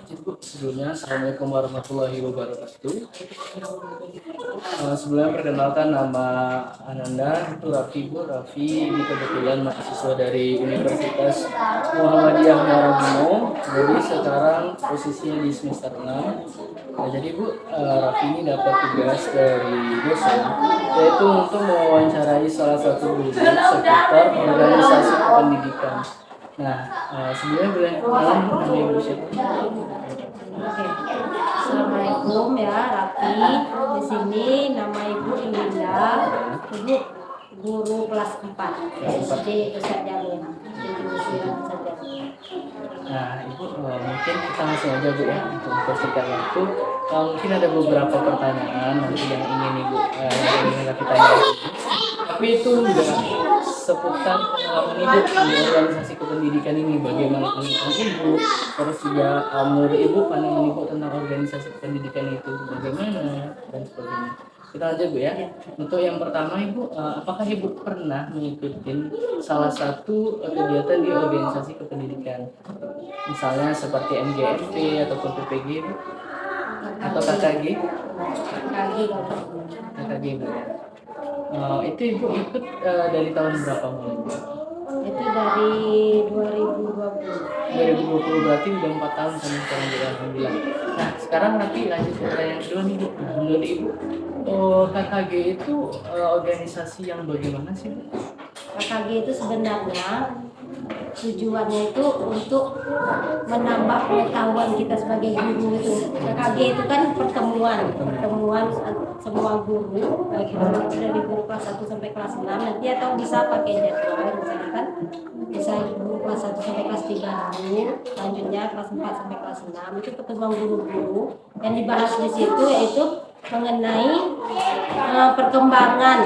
Ibu, sebelumnya Assalamualaikum warahmatullahi wabarakatuh. Sebelumnya perkenalkan nama Ananda, itu Raffi Bu. Raffi ini kebetulan mahasiswa dari Universitas Muhammadiyah Muarabuno. Jadi sekarang posisinya di semester 6. Nah, jadi Bu, Raffi ini dapat tugas dari dosen, yaitu untuk mewawancarai salah satu guru seputar organisasi pendidikan. Nah, sebelumnya boleh kenalan nama Ibu siapa? Oke. Assalamualaikum ya Raffi. Di sini nama Ibu Ilinda. Ibu guru kelas 4 SD Ustaz Jalil di Universitas Ustaz Jalil. Nah, Ibu, mungkin kita langsung aja Bu ya untuk mempersingkat waktu. Mungkin ada beberapa pertanyaan nanti yang ingin Ibu yang ingin kita tanyakan. Tapi itu enggak seputar pengalaman Ibu di organisasi kependidikan ini. Bagaimana pengalaman Ibu, terus juga menurut Ibu pandangan Ibu tentang organisasi kependidikan itu bagaimana dan sebagainya. Kita aja Bu ya. Untuk yang pertama Ibu, apakah Ibu pernah mengikuti salah satu kegiatan di organisasi kependidikan? Misalnya seperti MGMP ataupun PPG Bu? Atau KKG? KKG Bu ya. Itu Ibu ikut dari tahun berapa mulai? Itu dari 2020. 2020 berarti udah 4 tahun sampai sekarang juga alhamdulillah. Nah sekarang nanti lanjut ke pertanyaan kedua nih Bu. Nah, menurut Ibu KKG itu organisasi yang bagaimana sih Bu? KKG itu sebenarnya tujuannya itu untuk menambah pengetahuan kita sebagai guru itu. KKG itu kan pertemuan semua guru, baik dari guru kelas 1 sampai kelas 6 nanti, atau bisa pakai jadwal misalnya kan, bisa guru kelas 1 sampai kelas 3 dulu, selanjutnya kelas 4 sampai kelas 6 itu pertemuan guru-guru. Yang dibahas di situ yaitu mengenai perkembangan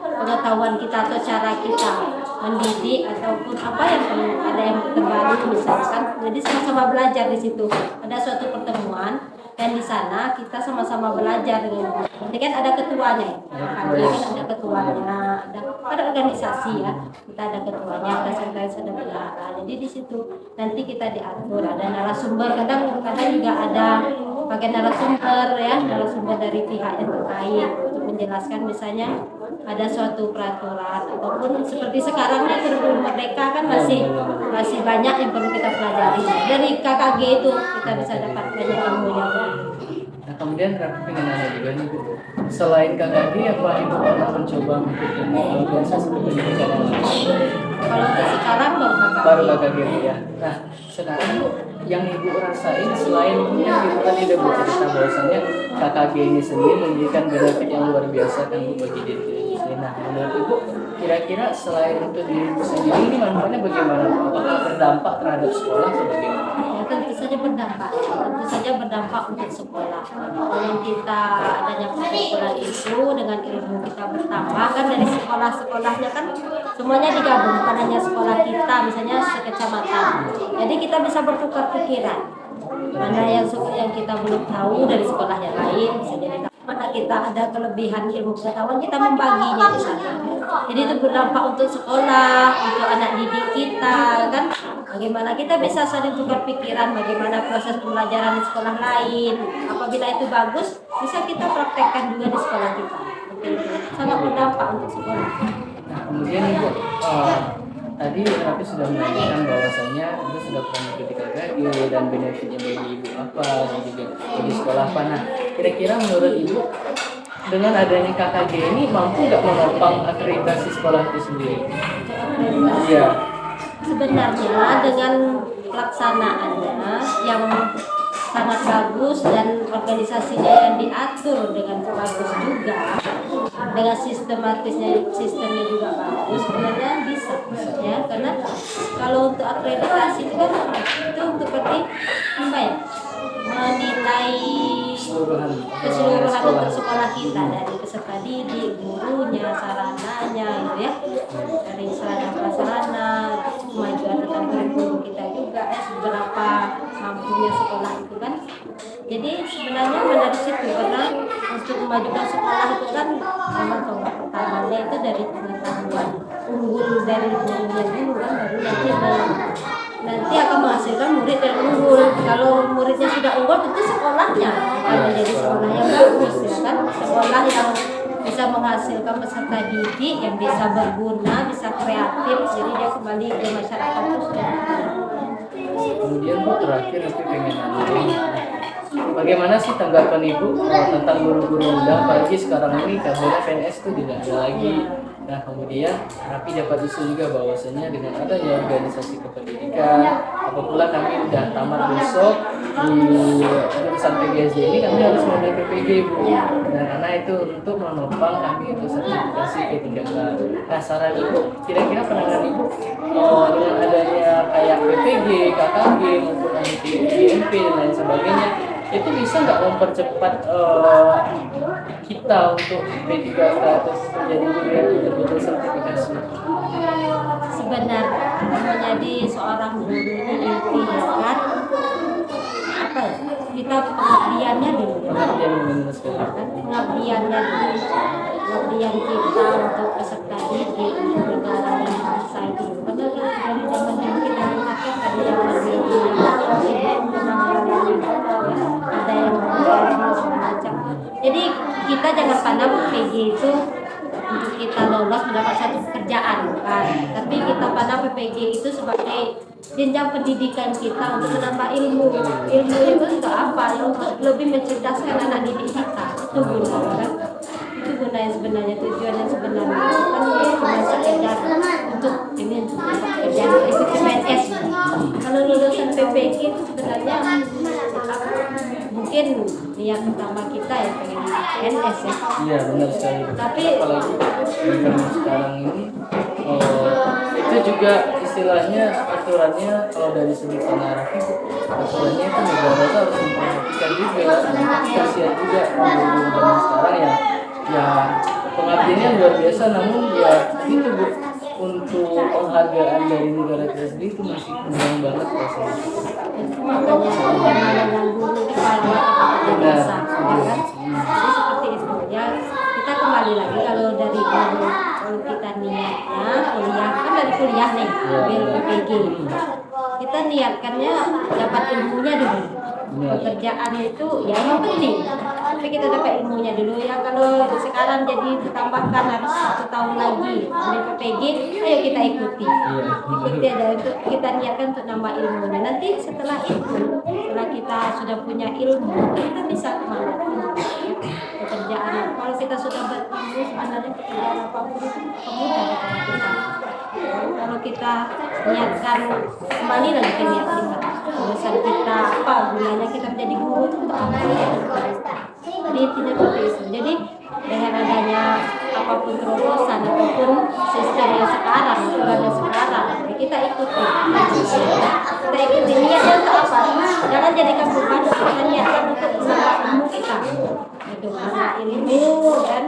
pengetahuan kita atau cara kita mendidik ataupun apa yang perlu, ada yang terbaru misalkan. Jadi sama-sama belajar di situ. Ada suatu pertemuan dan di sana kita sama-sama belajar dengan guru. Nanti kan ada ketuanya, ada ketuanya, ada organisasi ya. Kita ada ketuanya, ada sekretaris, ada bendahara. Jadi di situ nanti kita diatur, ada narasumber. Kadang juga ada pakai narasumber ya, narasumber dari pihak yang terkait untuk menjelaskan misalnya ada suatu peraturan ataupun seperti sekarang ini kurikulum merdeka kan masih banyak yang perlu kita pelajari. Dari KKG itu kita bisa dapat banyak ilmunya. Nah kemudian Raffi pengen nanya juga nih Bu, selain KKG apa Ibu pernah mencoba mengikuti organisasi pendidikan yang lain? Kalau untuk sekarang Baru KKG Bu ya. Nah sekarang Bu, yang Ibu rasain selain yang Ibu tadi udah Bu cerita bahwasannya KKG ini sendiri memberikan benefit yang luar biasa kan Bu bagi diri sendiri. Nah menurut Ibu kira-kira selain untuk diri Ibu sendiri ini manfaatnya bagaimana? Apakah berdampak terhadap sekolah atau bagaimana? ya, tentu saja berdampak untuk sekolah. Kalau kita adanya perkumpulan itu dengan ilmu kita bertambah kan, dari sekolahnya kan semuanya digabung, bukan hanya sekolah kita misalnya sekecamatan. Jadi kita bisa bertukar pikiran, mana yang kita belum tahu dari sekolah yang lain, bisa jadi mana kita ada kelebihan ilmu pengetahuan, kita membaginya di sana. Jadi itu berdampak untuk sekolah, untuk anak didik kita kan. Bagaimana kita bisa saling tukar pikiran, bagaimana proses pembelajaran di sekolah lain. Apabila itu bagus, bisa kita praktekkan juga di sekolah kita. Sangat berdampak untuk sekolah. Nah kemudian Ibu tadi Raffi sudah menanyakan bahwasanya Ibu sudah pernah mengikuti KKG dan benefitnya bagi Ibu apa dan juga bagi sekolah apa. Nah kira-kira menurut Ibu dengan adanya KKG ini mampu nggak menopang akreditasi sekolah itu sendiri? Iya. Sebenarnya dengan pelaksanaannya yang sangat bagus dan organisasinya yang diatur dengan bagus juga, dengan sistemnya juga bagus, sebenarnya bisa ya. Karena kalau untuk akreditasi itu kan itu untuk berarti apa ya, menilai keseluruhan untuk sekolah kita, dari peserta didik, gurunya, sarananya gitu ya, dari sarana prasarana, kemajuan tentang kurikulum kita juga ya, seberapa mampunya sekolah itu kan. Jadi sebenarnya dari situ, karena untuk memajukan sekolah itu kan memang tonggak pertamanya itu dari pengetahuan unggul dari gurunya dulu kan, baru nanti nanti akan menghasilkan murid yang unggul. Kalau muridnya sudah unggul, tentu sekolahnya akan menjadi sekolah yang bagus, ya kan? Sekolah yang bisa menghasilkan peserta didik yang bisa berguna, bisa kreatif, jadi dia kembali ke masyarakat itu sudah. Kemudian Bu, terakhir aku pengen nanya, bagaimana sih tanggapan Ibu tentang guru-guru muda, apalagi sekarang ini kabarnya PNS itu tidak ada lagi. Nah kemudian Rafi dapat isu juga bahwasanya dengan adanya organisasi kependidikan, apabila kami udah tamat besok di jurusan PGSD ini, kami harus mulai PPG Bu. Dan karena itu untuk menopang kami untuk sertifikasi P3K. Nah saran Ibu, kira-kira pandangan Ibu dengan adanya kayak PPG, KKG maupun IMP dan lain sebagainya, itu bisa nggak mempercepat kita untuk P3K atau menjadi guru yang betul-betul sertifikasi? Sebenarnya menjadi seorang guru ini intinya kan apa ya? Kita pengabdiannya dulu ya. Pengabdian yang benar sekali. Kan pengabdiannya dulu, pengabdian kita untuk peserta didik, untuk negara dan bangsa itu. Karena dari zaman dulu kita lihat kan ada yang masih ada yang macam. Jadi kita jangan pandang PPG itu untuk kita lolos mendapat satu pekerjaan, kan? Tapi kita pandang PPG itu sebagai jenjang pendidikan kita untuk menambah ilmu. Ilmu itu untuk apa? Untuk lebih mencerdaskan anak didik kita. Itu guna, kan? Itu guna yang sebenarnya, tujuan yang sebenarnya. Kan cuma sekedar untuk ini untuk pekerjaan itu PNS. Kalau lulusan PPG itu sebenarnya mungkin niat pertama kita ya pengen PNS ya. Iya benar sekali. Tapi apalagi zaman sekarang ini itu juga istilahnya aturannya kalau dari segi Rafi, aturannya itu negara itu harus memperhatikan juga, kasihan juga guru zaman sekarang ya pengabdiannya luar biasa, namun ya itu Bu, untuk penghargaan dari negara kita sendiri itu masih kurang banget rasanya. itu makanya dengan guru kepala desa, ya kan? Jadi seperti itu ya. Kita kembali lagi kalau dari guru, kalau kita niatnya kuliah kan dari kuliah nih ambil PPG, kita niatkannya dapat ilmunya dulu. Pekerjaan itu ya emang penting, tapi kita dapat ilmunya dulu ya. Kalau sekarang jadi ditambahkan harus 1 tahun lagi ambil PPG, ayo kita ikuti ada untuk kita niatkan untuk nambah ilmunya. Nanti setelah itu, setelah kita sudah punya ilmu, kita bisa kemana pekerjaan. Kalau kita sudah berilmu, sebenarnya pekerjaan apapun itu mudah bagi kita. Kalau kita niatkan, kembali lagi ke niat kita, urusan kita apa gunanya kita menjadi guru itu untuk apa? Jadi intinya seperti itu. Jadi dengan adanya apapun terobosan apapun sistem yang sekarang, aturan yang sekarang, kita ikuti. Kita ikuti niatnya untuk apa? Jangan jadikan beban, kita niatkan untuk menambah ilmu kita. Untuk menambah ilmu dan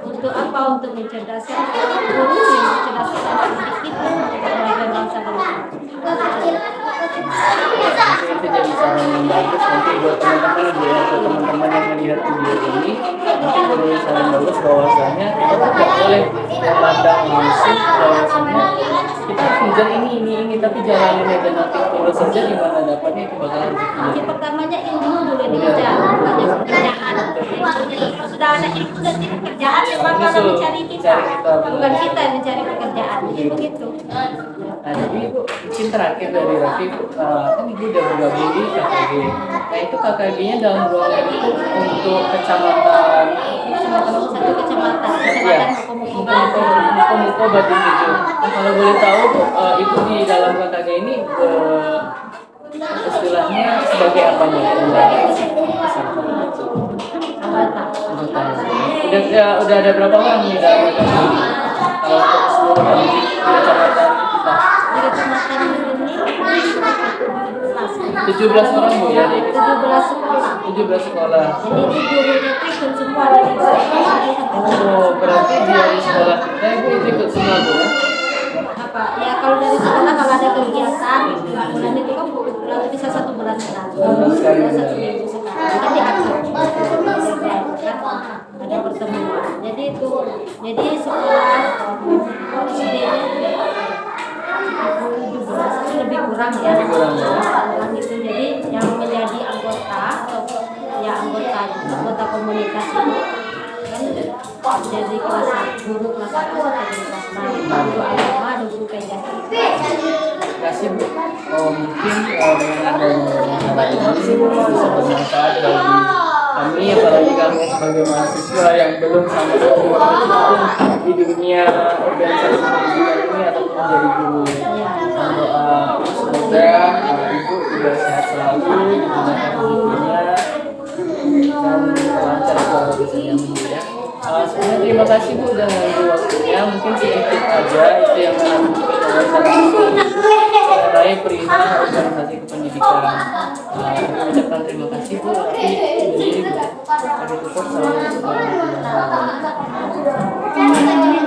untuk apa? Untuk mencerdaskan guru yang mencerdaskan anak didik kita dan bangsa dan negara. Itu jadi saran yang bagus nanti buat teman-teman ya, atau teman-teman yang melihat video ini mungkin jadi saran bagus bahwasanya kita tidak boleh memandang langsung bahwasanya kita kejar ini tapi jalanin aja nanti kalau saja di mana dapatnya itu bakalan Yang pertamanya ilmu dulu dikejar, bukannya pekerjaan. Kalau sudah ada ilmu nanti pekerjaan yang bakalan mencari kita, bukan kita yang mencari pekerjaan. Jadi begitu. Nah, jadi Ibu, mungkin terakhir dari Rafi, kan Ibu udah bergabung di KKG. Nah, itu KKG-nya dalam ruangan itu untuk kecamatan. Satu kecamatan Muko Batin Tujuh. Nah, kalau boleh tahu, Ibu di dalam KKG ini istilahnya sebagai apa nih? Udah ada berapa orang di dalam KKG ini? Kalau untuk seluruh pendidik di kecamatan kita. Di kecamatan ini 17 orang Bu ya di 17 sekolah. 17 sekolah. Jadi itu gurunya itu ikut semua dari sekolah. Oh, berarti dari sekolah kita Ibu itu ikut semua Bu ya? Apa? Ya kalau dari sekolah kalau ada kegiatan bulan itu kan bulan bisa 1 bulan sekali. Sekali. Bisa 1 minggu sekali. Kan diatur. Ada pertemuan. Jadi itu. Jadi sekolah SD-nya 2017 itu lebih kurang ya. Lebih kurang ya. Kurang gitu. Jadi yang menjadi anggota atau ya anggota komunitas itu kan jadi kelas guru kelas 1 sampai kelas 6, guru agama, ada guru PJJ. Kasih Bu, mungkin dengan adanya acara ini bisa bermanfaat bagi kami, apalagi kami sebagai mahasiswa yang belum sama sekali berkecimpung di dunia organisasi pendidikan ini ataupun menjadi guru. Dan doa semoga Ibu juga sehat selalu, digunakan rezekinya dan lancar segala urusannya ya. Sebenarnya terima kasih Bu udah ngambil waktunya, mungkin sedikit aja itu yang mengenai perihal organisasi kependidikan. Kami ucapkan terima kasih Bu, tapi jadi kami tutup. Assalamualaikum warahmatullahi wabarakatuh.